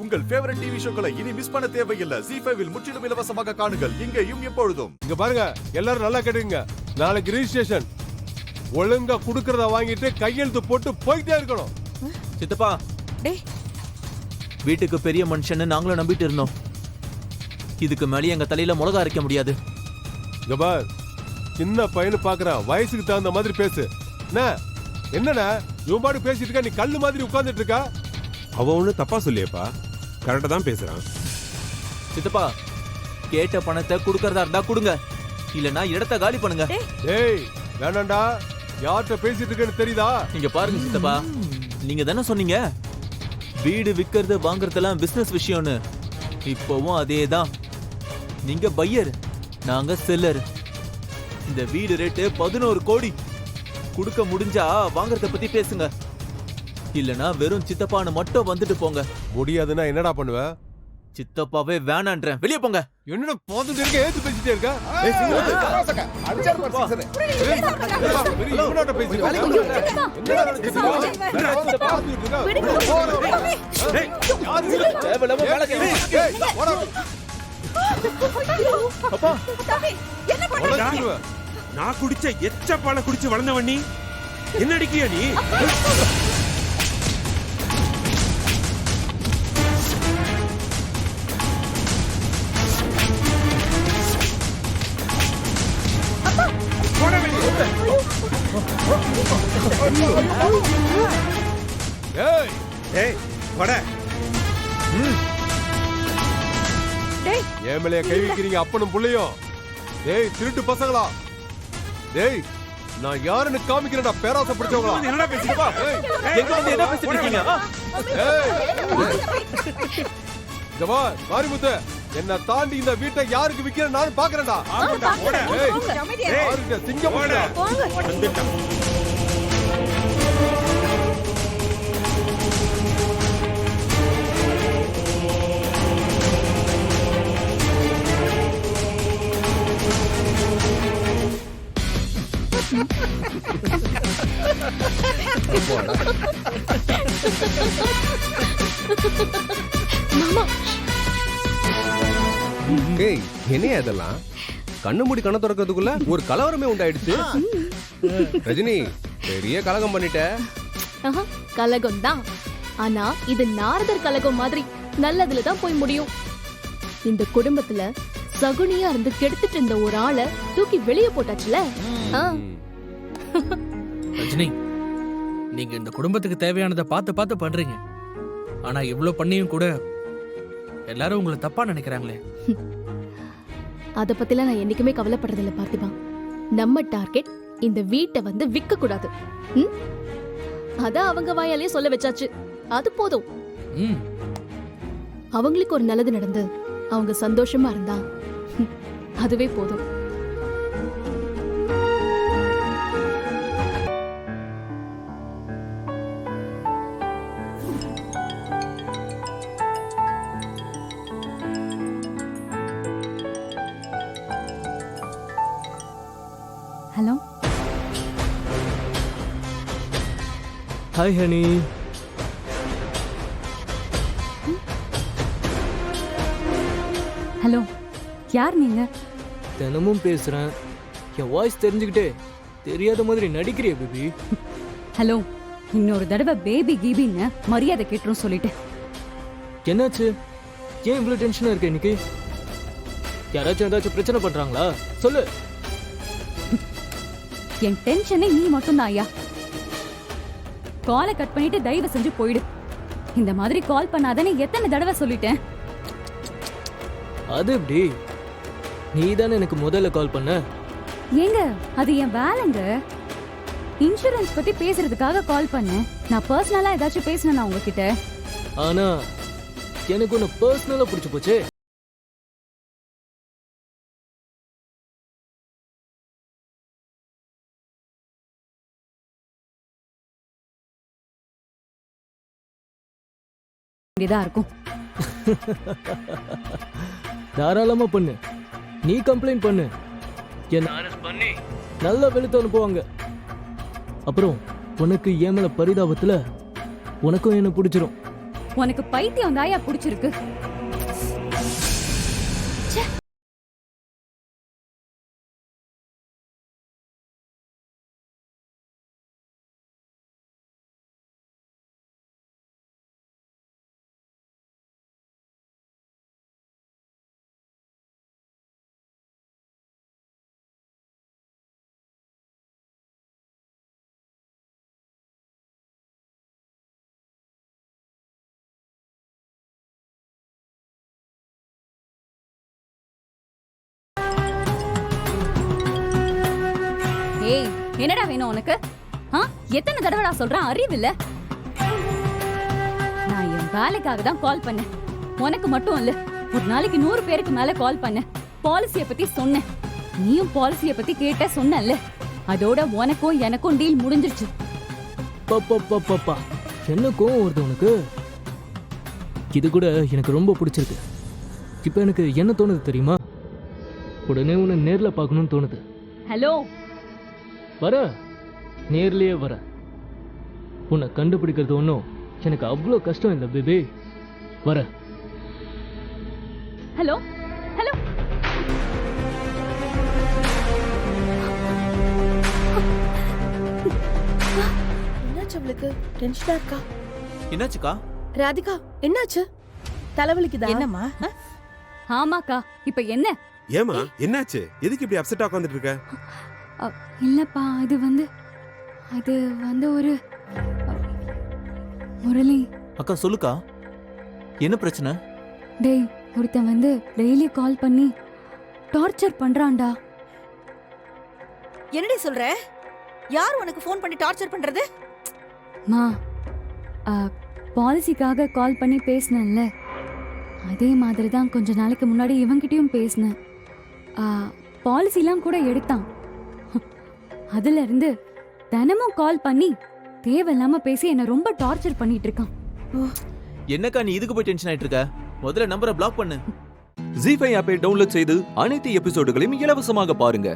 உங்கள் favourite TV ஷோக்களை இனி miss பண்ண தேவையில்லை. ZEE5 இல் முற்றிலும் இலவசமாக காணுங்கள். இங்கேயும் எப்பொழுதும். இங்க பாருங்க, எல்லாரும் நல்லா கேட்டுங்க. நாளைக்கு ரிஜிஸ்ட்ரேஷன். ஒழுங்கா குடுக்கறத வாங்கிட்டு கையெழுத்து போட்டு போயிட்டே இருக்கணும். சித்தப்பா, வீட்டுக்கு பெரிய மனுஷன்னு நாங்களும் நம்பிட்டு இருந்தோம். இதுக்கு மேலே எங்க தலையில மிளகா அரைக்க முடியாது. இங்க பார், சின்ன பையனு பாக்குறான், வயசுக்கு தகுந்த மாதிரி பேசு. என்னண்ணா இவன் பாட்டு பேசிட்டு இருக்கா, நீ கல்லு மாதிரி உட்கார்ந்துட்டு இருக்கா? அவன் ஒண்ணு தப்பா சொல்லியப்பா, கரெக்டா தான் பேசுறான். சித்தப்பா, கேட்ட பணத்தை குடுக்கறதா இருந்தா கொடுங்க, இல்லனா இடத்த காலி பண்ணுங்க. ஏய் வேணாண்டா, யார்கிட்ட பேசிட்டு இருக்கேன்னு தெரியுதா? நீங்க பாருங்க சித்தப்பா, நீங்க தானே சொன்னீங்க வீடு விக்கிறது வாங்குறதெல்லாம் பிசினஸ் விஷயம்னு. இப்போவும் அதேதான். நீங்க பையர், நாங்க செல்லர். இந்த வீடு ரேட்டு 11 கோடி. கொடுக்க முடிஞ்சா வாங்குறத பத்தி பேசுங்க, இல்லனா வெறும் சித்தப்பான்னு மட்டும் வந்துட்டு போங்க. முடியாதுன்னா என்னடா பண்ணுவ? சித்தப்பாவே வேணான்றேன், வெளியே போங்க. என்னடா போந்துட்டு இருக்க, ஏத்து பேசிட்டே இருக்க? நான் குடிச்ச எச்ச பாலை குடிச்சு வளர்ந்தவன் நீ, என்ன அடிக்கியா நீ? ஏமலைய கை வைக்கிறீங்க அப்பனும் புள்ளையும். டேய் திருட்டு பசங்களா, டேய் நான் யாருன்னு காமிக்கிறேன்டா, பேராசை பிடிச்சவங்களா. என்னடா பேசிப்பா? எங்க வந்து என்ன பேசிட்டு இருக்கீங்க? ஜவா மாரிமுத்து, என்ன தாண்டி இந்த வீட்டை யாருக்கு விக்கிறேன் நான் பாக்குறேன்டா. சிங்கம் என்ன அதெல்லாம்? கண்ணு மூடி கண்ண திறக்கிறதுக்குள்ள ஒரு கலவரமே உண்டாயிடுச்சு. ரஜினி, பெரிய கலகம் பண்ணிட்ட. கலகம் தான், ஆனா இது நாரதர் கலகம் மாதிரி நல்லதுல தான் போய் முடியும். இந்த குடும்பத்துல சகுனியா இருந்து கெடுத்துட்டு இருந்த ஒரு ஆளை தூக்கி வெளியே போட்டாச்சுல. ரஜினி, நீங்க இந்த குடும்பத்துக்கு தேவையானதை பார்த்து பார்த்து பண்றீங்க. ஆனா இவ்வளவு பண்ணியும் கூட எல்லாரும் உங்களை தப்பா நினைக்கிறாங்களே. அத பத்திலாம் நான் என்னைக்குமே கவலைப்படுறதில்ல பார்த்திபா. நம்ம டார்கெட் இந்த வீட்டை வந்து விற்க கூடாது. அத அவங்க வாயாலே சொல்ல வச்சாச்சு, அது போதும். அவங்களுக்கு ஒரு நல்லது நடந்து அவங்க சந்தோஷமா இருந்தா அதுவே போதும். ஹலோ. Hi honey. ஹலோ, யார் நீங்க? தினமும் பேசுறேன், என் வாய்ஸ் தெரிஞ்சுக்கிட்டே தெரியாத மாதிரி நடிக்கிறிய பேபி. ஹலோ, இன்னொரு தடவை பேபி கீபின்னு மரியாதை கேட்டுரும் சொல்லிட்டேன். என்னாச்சு? ஏன் இவ்வளவு டென்ஷனா இருக்கு இன்னைக்கு? யாராச்சும் ஏதாச்சும் பிரச்சனை பண்றாங்களா? சொல்லு. என் டென்ஷனே நீ மட்டும் தான் ஐயா. காலை கட் பண்ணிட்டு தயவு செஞ்சு போயிடு. இந்த மாதிரி கால் பண்ணாதேன்னு எத்தனை தடவை சொல்லிட்டேன். அது எப்படி? நீ தானே எனக்கு முதல்ல கால் பண்ண. ஏங்க, அது என் வேலைங்க. இன்சூரன்ஸ் பத்தி பேசுறதுக்காக கால் பண்ணேன். நான் பர்சனலா ஏதாச்சும் பேசினேன் உங்ககிட்ட? ஆனா எனக்கு ஒன்னு பர்சனலா பிடிச்சு போச்சு. இருக்கும். தாராளமா பண்ணு, நீ கம்ப்ளைண்ட் பண்ணு, என்ன அரெஸ்ட் பண்ணி நல்ல வெளுத்து அனுப்புவாங்க. அப்புறம் உனக்கு ஏன் மேல பரிதாபத்துல உனக்கும் என்ன பிடிச்சிரும். உனக்கு பைத்தியம் தாயா பிடிச்சிருக்கு. ஏய், என்னடா வேணும் உனக்கு? எத்தனை தடவைடா சொல்றேன், அறிவில்ல? நான் என் வேலைக்காக தான் கால் பண்ணேன். உனக்கு மட்டும் இல்ல, ஒரு நாளைக்கு 100 பேருக்கு மேல கால் பண்ணேன். பாலிசிய பத்தி சொன்னேன். நீயும் பாலிசிய பத்தி கேட்ட சொன்னல. அதோட உனக்கும் எனக்கும் டீல் முடிஞ்சிருச்சு. பாப்பா என்ன கோவம் வருது உனக்கு? இது கூட எனக்கு ரொம்ப பிடிச்சிருக்கு. இப்போ எனக்கு என்ன தோணுது தெரியுமா? உடனே உன்னை நேர்ல பார்க்கணும்னு தோணுது. ஹலோ, வர நேர்லயே வர. உன்னை கண்டுபிடிக்கிறது ஒன்றும் எனக்கு அவ்வளோ கஷ்டம் இல்லை பேபி. வர. Hello, hello. என்னாச்சு அவளுக்கு? டென்ஷனா இருக்கா? என்னாச்சுக்கா? ராதிகா என்னாச்சு? தலைவலிக்குதா? என்னம்மா? ஆமாக்கா, இப்ப என்ன? ஏமா என்னாச்சு? எதுக்கு இப்படி அப்செட்டா உட்கார்ந்துட்டு இருக்க? இல்லப்பா, அது வந்து ஒரு முரளி. அக்கா சொல்லுக்கா, என்ன பிரச்சனை? டேய், ஒருத்தன் வந்து டெய்லி கால் பண்ணி டார்ச்சர் பண்றான்டா. என்னடி சொல்ற? யார் உனக்கு ஃபோன் பண்ணி டார்ச்சர் பண்றது? மா, பாலிசிக்காக கால் பண்ணி பேசினேன்ல, அதே மாதிரி தான் கொஞ்ச நாளைக்கு முன்னாடி இவன்கிட்டயும் பேசினேன். பாலிசிலாம் கூட எடுத்தான். அதுல இருந்து தினமும் கால் பண்ணி தேவையில்லாம பேசி என்ன ரொம்ப டார்ச்சர் பண்ணிட்டு இருக்கான். என்னக்கா நீ இதுக்கு போய் டென்ஷன் ஆயிட்டு இருக்க? முதல்ல நம்பரை பிளாக் பண்ணு. ஜீ5 ஆப்பை டவுன்லோட் செய்து அனைத்து எபிசோடுகளையும் இலவசமாக பாருங்க.